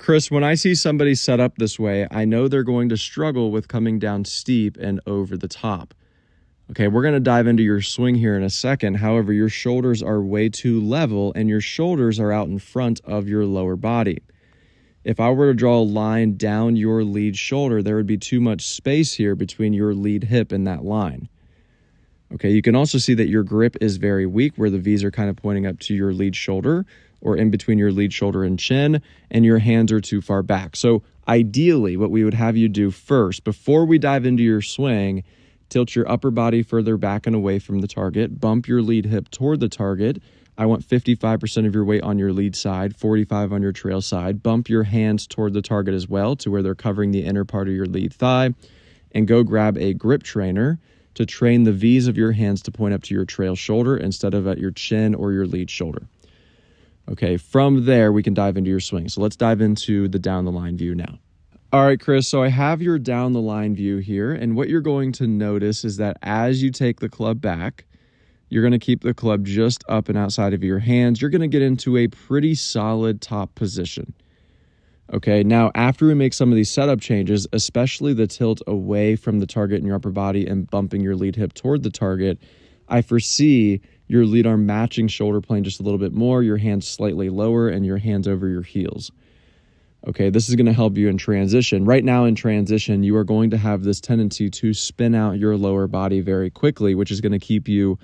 Chris, when I see somebody set up this way, I know they're going to struggle with coming down steep and over the top. Okay, we're going to dive into your swing here in a second. However, your shoulders are way too level and your shoulders are out in front of your lower body. If I were to draw a line down your lead shoulder, there would be too much space here between your lead hip and that line. Okay, you can also see that your grip is very weak where the V's are kind of pointing up to your lead shoulder or in between your lead shoulder and chin, and your hands are too far back. So ideally, what we would have you do first, before we dive into your swing, tilt your upper body further back and away from the target, bump your lead hip toward the target. I want 55% of your weight on your lead side, 45 on your trail side. Bump your hands toward the target as well to where they're covering the inner part of your lead thigh, and go grab a grip trainer to train the V's of your hands to point up to your trail shoulder instead of at your chin or your lead shoulder. Okay, from there, we can dive into your swing. So let's dive into the down the line view now. All right, Chris, so I have your down the line view here, and what you're going to notice is that as you take the club back, you're going to keep the club just up and outside of your hands. You're going to get into a pretty solid top position. Okay, now after we make some of these setup changes, especially the tilt away from the target in your upper body and bumping your lead hip toward the target, I foresee your lead arm matching shoulder plane just a little bit more, your hands slightly lower, and your hands over your heels. Okay, this is going to help you in transition. Right now in transition, you are going to have this tendency to spin out your lower body very quickly, which is going to keep you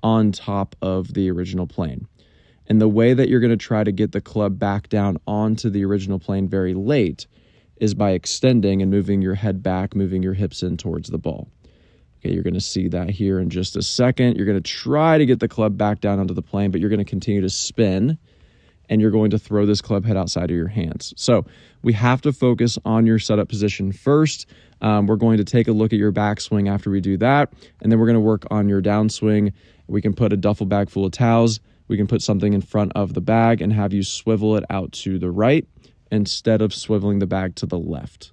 on top of the original plane. And the way that you're going to try to get the club back down onto the original plane very late is by extending and moving your head back, moving your hips in towards the ball. Okay, you're going to see that here in just a second. You're going to try to get the club back down onto the plane, but you're going to continue to spin, and you're going to throw this club head outside of your hands. So we have to focus on your setup position first. We're going to take a look at your backswing after we do that, and then we're going to work on your downswing. We can put a duffel bag full of towels. We can put something in front of the bag and have you swivel it out to the right instead of swiveling the bag to the left.